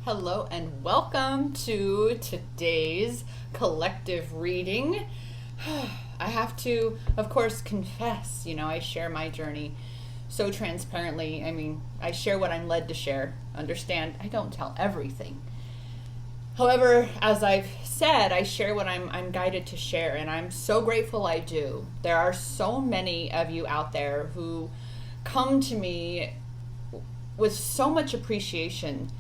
Hello and welcome to today's collective reading. I have to, of course, confess, I share my journey so transparently. I share what I'm led to share. Understand, I don't tell everything. However, as I've said, I share what I'm guided to share, and I'm so grateful I do. There are so many of you out there who come to me with so much appreciation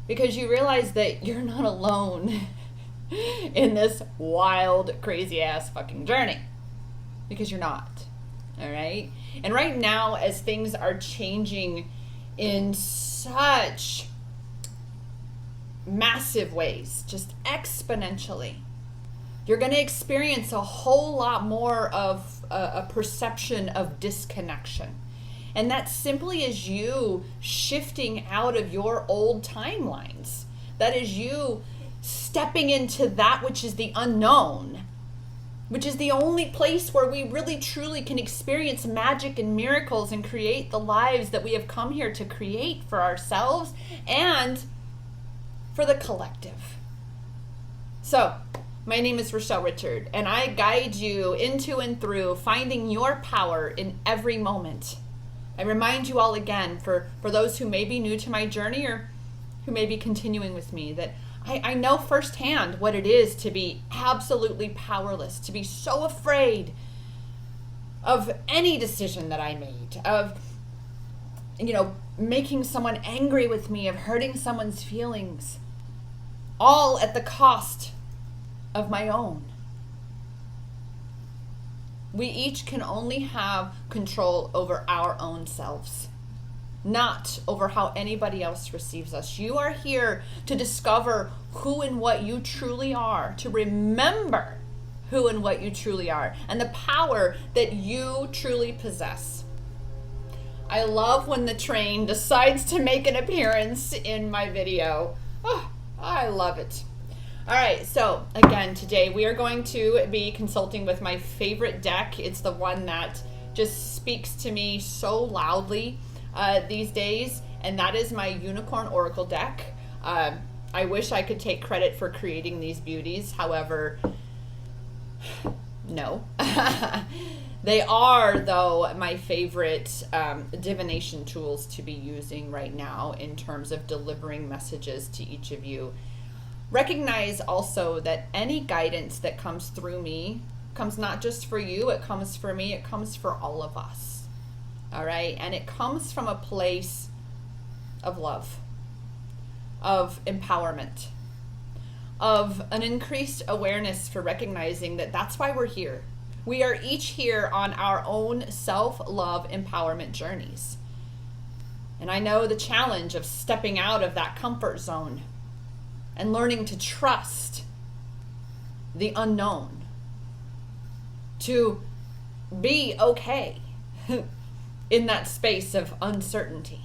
because you realize that you're not alone in this wild, crazy ass fucking journey. Because you're not. All right? And right now, as things are changing in such massive ways, just exponentially, you're going to experience a whole lot more of a perception of disconnection. And that simply is you shifting out of your old timelines. That is you stepping into that which is the unknown, which is the only place where we really truly can experience magic and miracles and create the lives that we have come here to create for ourselves and for the collective. So, my name is Rochelle Richard, and I guide you into and through finding your power in every moment. I remind you all again, for those who may be new to my journey or who may be continuing with me, that I know firsthand what it is to be absolutely powerless, to be so afraid of any decision that I made, of, making someone angry with me, of hurting someone's feelings, all at the cost of my own. We each can only have control over our own selves, not over how anybody else receives us. You are here to discover who and what you truly are, to remember who and what you truly are, and the power that you truly possess. I love when the train decides to make an appearance in my video. Oh, I love it. All right, so again, today we are going to be consulting with my favorite deck. It's the one that just speaks to me so loudly these days, and that is my Unicorn Oracle deck. I wish I could take credit for creating these beauties. However, no. They are, though, my favorite divination tools to be using right now in terms of delivering messages to each of you. Recognize also that any guidance that comes through me comes not just for you, it comes for me, it comes for all of us. All right? And it comes from a place of love, of empowerment, of an increased awareness for recognizing that that's why we're here. We are each here on our own self-love empowerment journeys. And I know the challenge of stepping out of that comfort zone and learning to trust the unknown, to be okay in that space of uncertainty.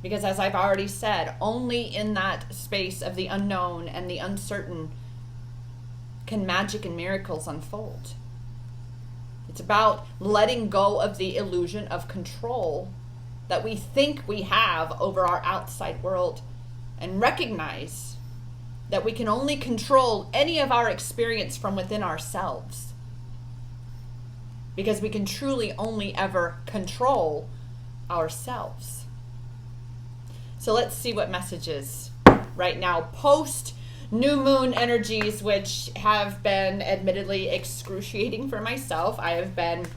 Because as I've already said, only in that space of the unknown and the uncertain can magic and miracles unfold. It's about letting go of the illusion of control that we think we have over our outside world, and recognize that we can only control any of our experience from within ourselves. Because we can truly only ever control ourselves. So let's see what messages right now. Post new moon energies, which have been admittedly excruciating for myself. I have been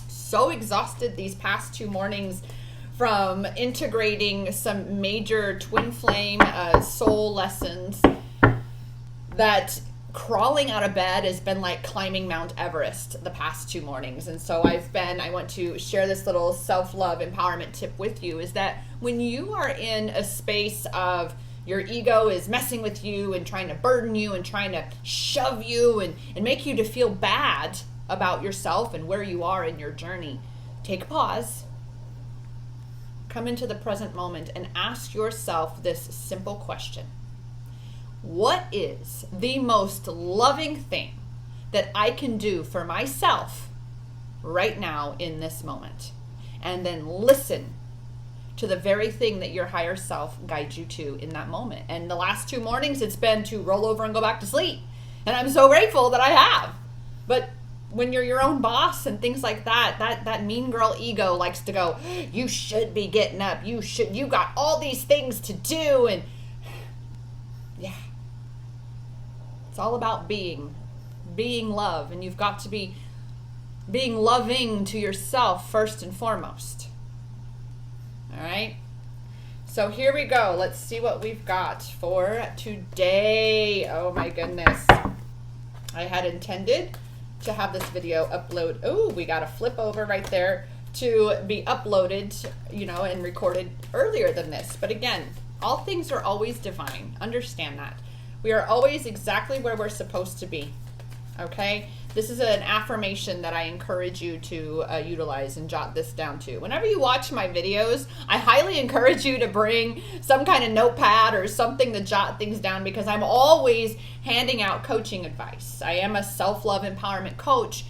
so exhausted these past 2 mornings from integrating some major twin flame soul lessons, that crawling out of bed has been like climbing Mount Everest the past 2 mornings. And so I want to share this little self-love empowerment tip with you, is that when you are in a space of your ego is messing with you and trying to burden you and trying to shove you and make you to feel bad about yourself and where you are in your journey, take a pause. Come into the present moment and ask yourself this simple question. What is the most loving thing that I can do for myself right now in this moment? And then listen to the very thing that your higher self guides you to in that moment. And the last 2 mornings, it's been to roll over and go back to sleep. And I'm so grateful that I have. But when you're your own boss and things like that mean girl ego likes to go, you should be getting up. You got all these things to do. And yeah, it's all about being love. And you've got to be being loving to yourself first and foremost. All right. So here we go. Let's see what we've got for today. Oh my goodness. I had intended to have this video upload. Oh, we got a flip over right there to be uploaded, and recorded earlier than this. But again, all things are always divine. Understand that. We are always exactly where we're supposed to be. Okay? This is an affirmation that I encourage you to utilize and jot this down too. Whenever you watch my videos, I highly encourage you to bring some kind of notepad or something to jot things down, because I'm always handing out coaching advice. I am a self-love empowerment coach.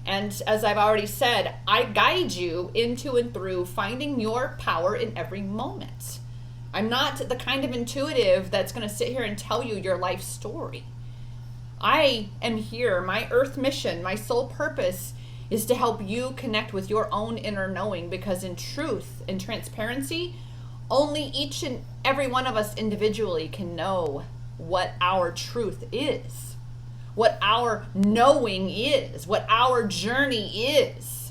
And as I've already said, I guide you into and through finding your power in every moment. I'm not the kind of intuitive that's going to sit here and tell you your life story. I am here. My earth mission, my sole purpose is to help you connect with your own inner knowing, because in truth and transparency, only each and every one of us individually can know what our truth is, what our knowing is, what our journey is,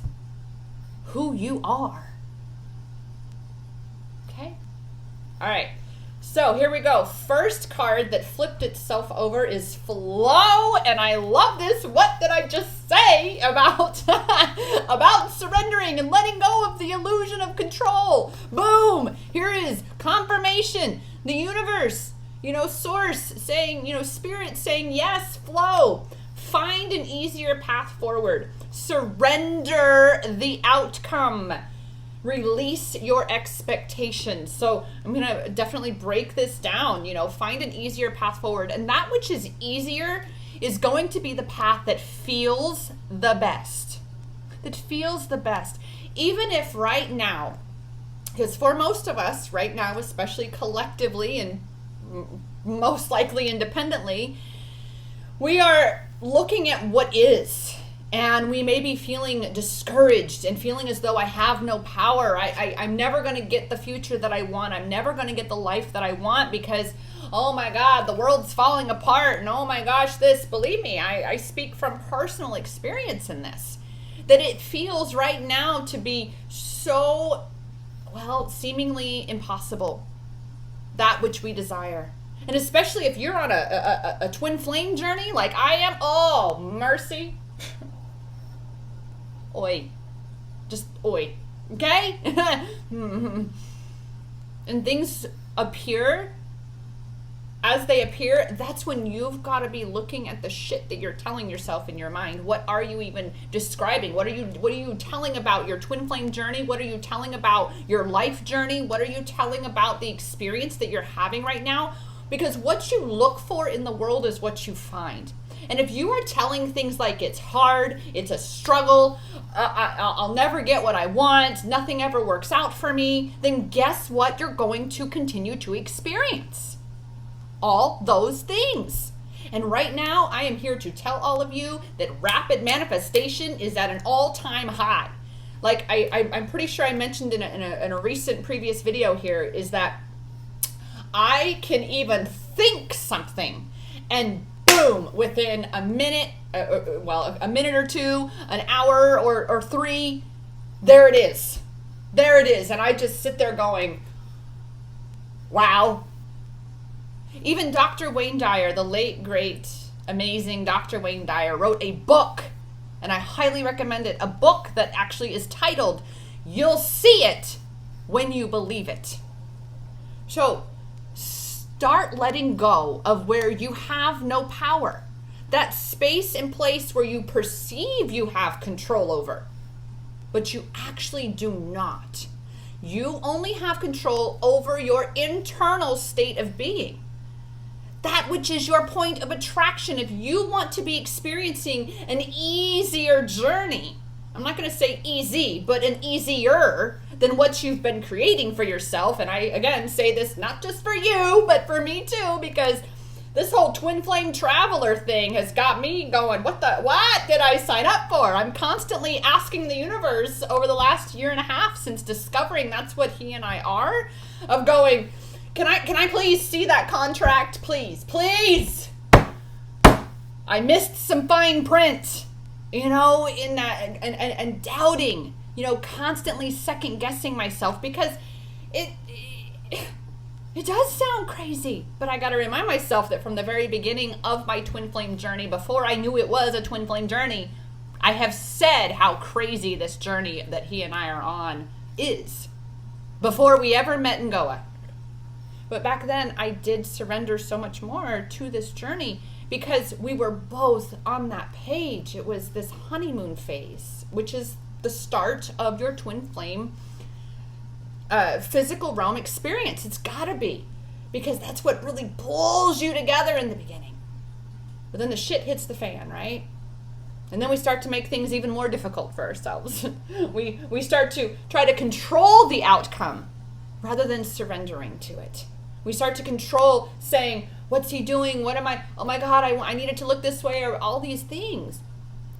who you are. Okay? All right. So here we go. First card that flipped itself over is flow. And I love this. What did I just say about, about surrendering and letting go of the illusion of control? Boom. Here is confirmation. The universe, source saying, spirit saying, yes, flow. Find an easier path forward. Surrender the outcome. Release your expectations. So I'm going to definitely break this down, find an easier path forward. And that which is easier is going to be the path that feels the best. That feels the best. Even if right now, because for most of us right now, especially collectively and most likely independently, we are looking at what is. And we may be feeling discouraged and feeling as though I have no power. I'm never going to get the future that I want. I'm never going to get the life that I want because, oh my God, the world's falling apart. And oh my gosh, this, believe me, I speak from personal experience in this. That it feels right now to be so, seemingly impossible. That which we desire. And especially if you're on a twin flame journey like I am, oh, mercy. Oi. Just oi. Okay? And things appear as they appear. That's when you've got to be looking at the shit that you're telling yourself in your mind. What are you even describing? What are you telling about your twin flame journey? What are you telling about your life journey? What are you telling about the experience that you're having right now? Because what you look for in the world is what you find. And if you are telling things like it's hard, it's a struggle, I'll never get what I want, nothing ever works out for me, then guess what you're going to continue to experience? All those things. And right now, I am here to tell all of you that rapid manifestation is at an all-time high. Like I'm pretty sure I mentioned in a recent previous video here, is that I can even think something and boom, within a minute, a minute or two, an hour or 3, there it is. There it is. And I just sit there going, wow. Even Dr. Wayne Dyer, the late, great, amazing Dr. Wayne Dyer, wrote a book, and I highly recommend it, a book that actually is titled, You'll See It When You Believe It. So, start letting go of where you have no power. That space and place where you perceive you have control over, but you actually do not. You only have control over your internal state of being. That which is your point of attraction. If you want to be experiencing an easier journey, I'm not going to say easy, but an easier, than what you've been creating for yourself. And I, again, say this not just for you, but for me too, because this whole twin flame traveler thing has got me going, what did I sign up for? I'm constantly asking the universe over the last year and a half since discovering that's what he and I are, of going, can I please see that contract? Please. I missed some fine print, in that, and doubting, constantly second guessing myself, because it does sound crazy, but I got to remind myself that from the very beginning of my twin flame journey, before I knew it was a twin flame journey, I have said how crazy this journey that he and I are on is, before we ever met in Goa. But back then, I did surrender so much more to this journey because we were both on that page. It was this honeymoon phase, which is the start of your twin flame physical realm experience. It's gotta be, because that's what really pulls you together in the beginning. But then the shit hits the fan, right? And then we start to make things even more difficult for ourselves. we start to try to control the outcome rather than surrendering to it. We start to control, saying, what's he doing? What am I? Oh my God, I need it to look this way, or all these things,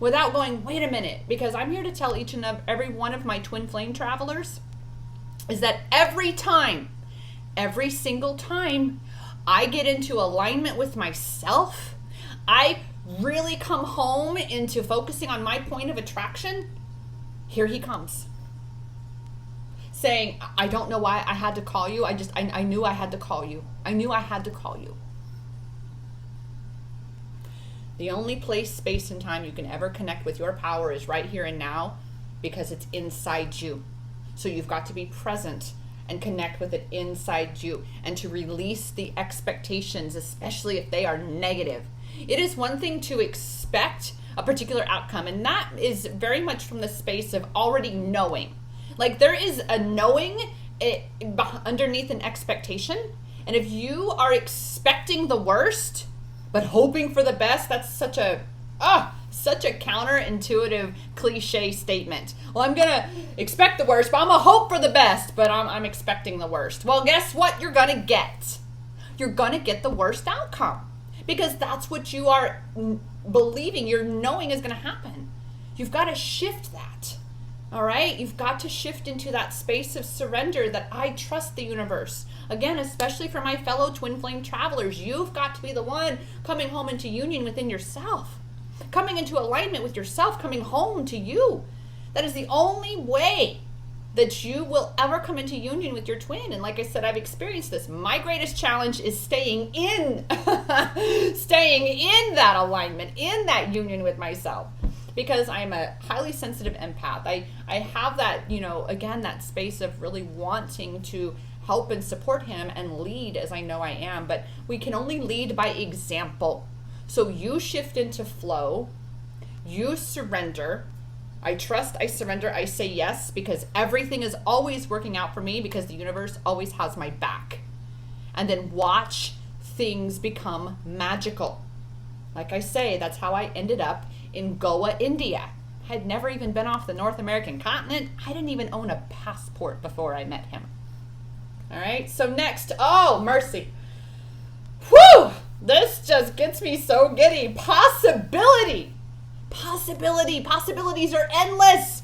without going, wait a minute, because I'm here to tell each and every one of my twin flame travelers is that every single time I get into alignment with myself, I really come home into focusing on my point of attraction, here he comes. Saying, I don't know why I had to call you. I knew I had to call you. I knew I had to call you. The only place, space, and time you can ever connect with your power is right here and now, because it's inside you. So you've got to be present and connect with it inside you, and to release the expectations, especially if they are negative. It is one thing to expect a particular outcome, and that is very much from the space of already knowing. Like, there is a knowing underneath an expectation, and if you are expecting the worst but hoping for the best, that's such a counterintuitive cliche statement. Well, I'm gonna expect the worst, but I'm gonna hope for the best, but I'm expecting the worst. Well, guess what you're gonna get? You're gonna get the worst outcome, because that's what you are believing, you're knowing is gonna happen. You've got to shift that. All right, you've got to shift into that space of surrender, that I trust the universe. Again, especially for my fellow twin flame travelers, you've got to be the one coming home into union within yourself, coming into alignment with yourself, coming home to you. That is the only way that you will ever come into union with your twin. And like I said, I've experienced this. My greatest challenge is staying in that alignment, in that union with myself, because I'm a highly sensitive empath. I have that, again, that space of really wanting to help and support him and lead, as I know I am, but we can only lead by example. So you shift into flow, you surrender. I trust, I surrender, I say yes, because everything is always working out for me, because the universe always has my back. And then watch things become magical. Like I say, that's how I ended up in Goa, India. I had never even been off the North American continent. I didn't even own a passport before I met him. All right, so next, oh, mercy. Whew, this just gets me so giddy. Possibility. Possibilities are endless.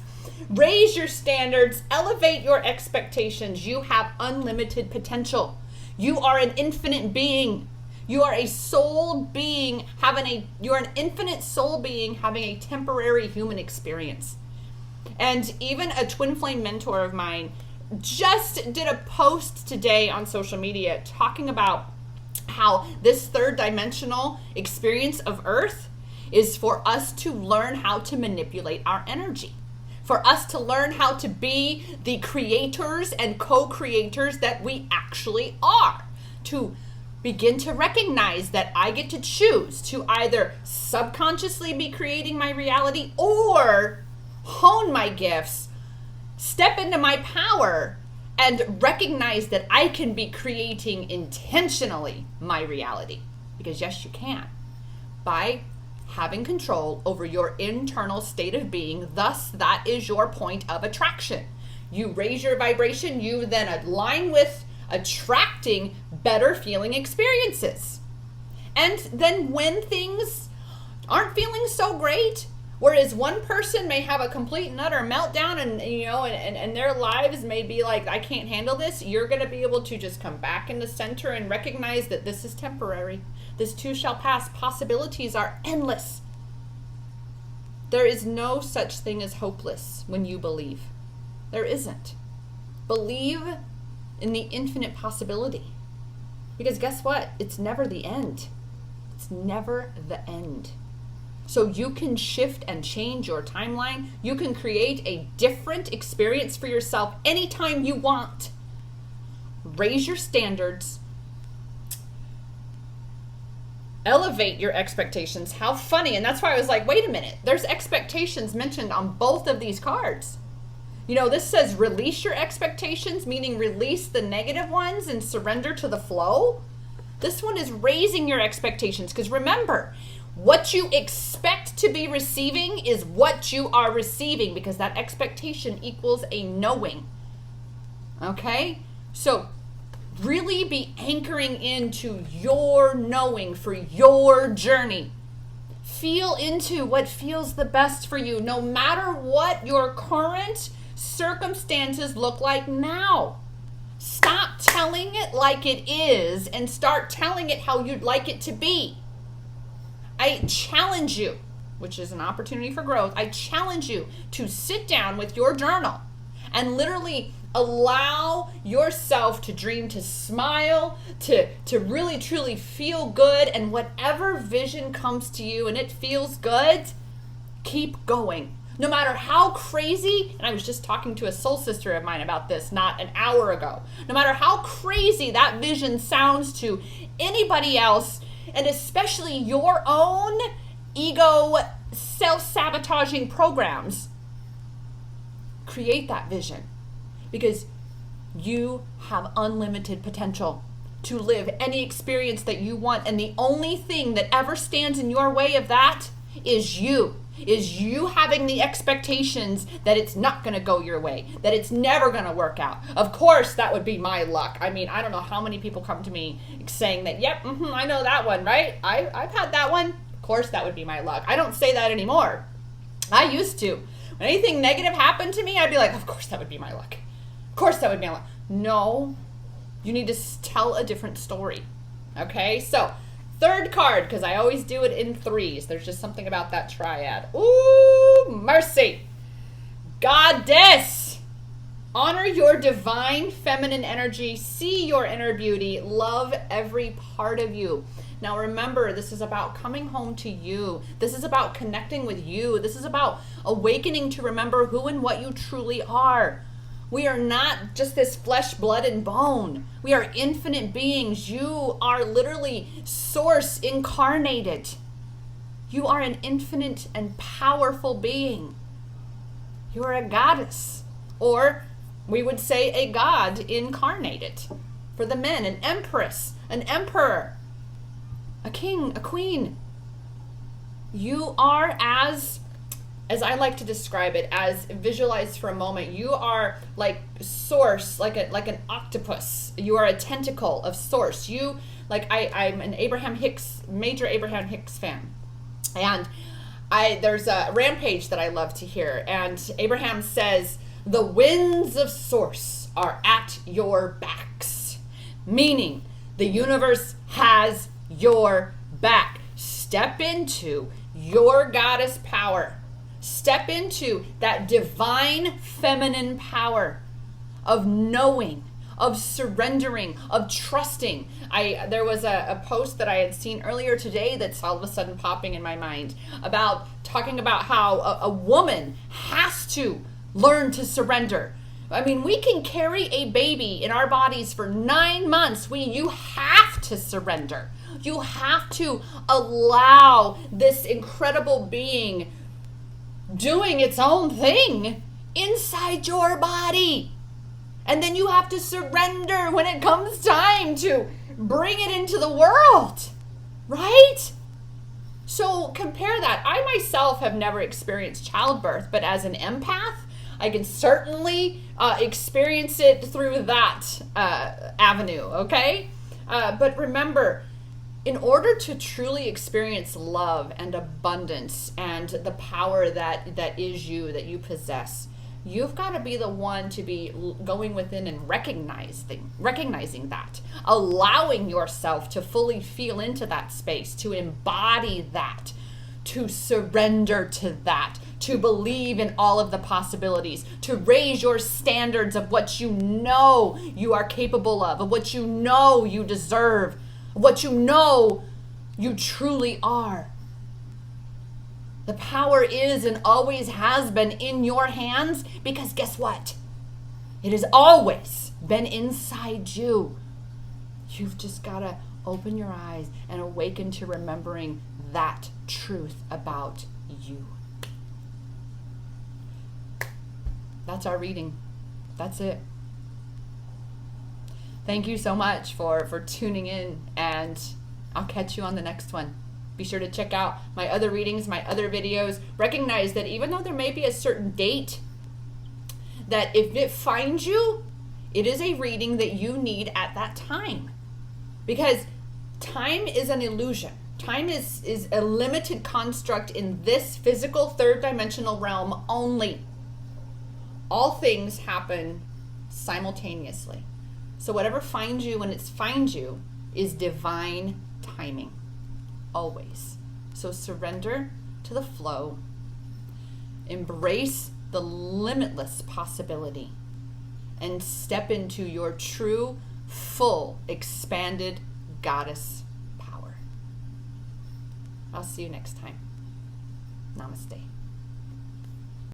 Raise your standards, elevate your expectations. You have unlimited potential. You are an infinite being. You are a soul being you're an infinite soul being having a temporary human experience. And even a twin flame mentor of mine just did a post today on social media talking about how this third dimensional experience of Earth is for us to learn how to manipulate our energy, for us to learn how to be the creators and co-creators that we actually are, to begin to recognize that I get to choose to either subconsciously be creating my reality or hone my gifts, step into my power, and recognize that I can be creating intentionally my reality. Because yes, you can. By having control over your internal state of being, thus that is your point of attraction. You raise your vibration, you then align with attracting better feeling experiences. And then when things aren't feeling so great, whereas one person may have a complete and utter meltdown and their lives may be like, I can't handle this, you're going to be able to just come back in the center and recognize that this is temporary. This too shall pass. Possibilities are endless. There is no such thing as hopeless when you believe. There isn't. Believe in the infinite possibility. Because guess what? It's never the end. It's never the end. So you can shift and change your timeline. You can create a different experience for yourself anytime you want. Raise your standards. Elevate your expectations. How funny. And that's why I was like, wait a minute. There's expectations mentioned on both of these cards. This says release your expectations, meaning release the negative ones and surrender to the flow. This one is raising your expectations, because remember, what you expect to be receiving is what you are receiving, because that expectation equals a knowing. Okay? So really be anchoring into your knowing for your journey. Feel into what feels the best for you, no matter what your current circumstances look like now. Stop telling it like it is and start telling it how you'd like it to be. I challenge you, which is an opportunity for growth, I challenge you to sit down with your journal and literally allow yourself to dream, to smile, to really truly feel good, and whatever vision comes to you and it feels good, keep going. No matter how crazy, and I was just talking to a soul sister of mine about this not an hour ago, no matter how crazy that vision sounds to anybody else, and especially your own ego self-sabotaging programs, create that vision, because you have unlimited potential to live any experience that you want, and the only thing that ever stands in your way of that is you having the expectations that it's not going to go your way, that it's never going to work out. Of course, that would be my luck. I mean, I don't know how many people come to me saying that, yep, I know that one, right? I've had that one. Of course, that would be my luck. I don't say that anymore. I used to. When anything negative happened to me, I'd be like, of course, that would be my luck. Of course, that would be my luck. No, you need to tell a different story. Okay, so third card, because I always do it in threes. There's just something about that triad. Ooh, mercy. Goddess. Honor your divine feminine energy. See your inner beauty. Love every part of you. Now remember, this is about coming home to you. This is about connecting with you. This is about awakening to remember who and what you truly are. We are not just this flesh, blood, and bone. We are infinite beings. You are literally source incarnated. You are an infinite and powerful being. You are a goddess, or we would say a god incarnated. For the men, an empress, an emperor, a king, a queen. You are, as I like to describe it, as visualized for a moment, you are like source, like an octopus. You are a tentacle of source. You, like, I'm an major Abraham Hicks fan. And there's a Rampage that I love to hear. And Abraham says, the winds of source are at your backs. Meaning, the universe has your back. Step into your goddess power. Step into that divine feminine power of knowing, of surrendering, of trusting. There was a post that I had seen earlier today that's all of a sudden popping in my mind about talking about how a woman has to learn to surrender. I mean, we can carry a baby in our bodies for 9 months. You have to surrender. You have to allow this incredible being doing its own thing inside your body. And then you have to surrender when it comes time to bring it into the world, right? So compare that. I myself have never experienced childbirth, but as an empath, I can certainly experience it through that avenue, okay? But remember, in order to truly experience love and abundance and the power that is you, that you possess, you've got to be the one to be going within and recognizing that, allowing yourself to fully feel into that space, to embody that, to surrender to that, to believe in all of the possibilities, to raise your standards of what you know you are capable of what you know you deserve, what you know you truly are. The power is and always has been in your hands, because guess what? It has always been inside you. You've just got to open your eyes and awaken to remembering that truth about you. That's our reading. That's it. Thank you so much for tuning in, and I'll catch you on the next one. Be sure to check out my other readings, my other videos. Recognize that even though there may be a certain date, that if it finds you, it is a reading that you need at that time. Because time is an illusion. Time is a limited construct in this physical third dimensional realm only. All things happen simultaneously. So whatever finds you when it finds you is divine timing. Always. So surrender to the flow. Embrace the limitless possibility. And step into your true, full, expanded goddess power. I'll see you next time. Namaste.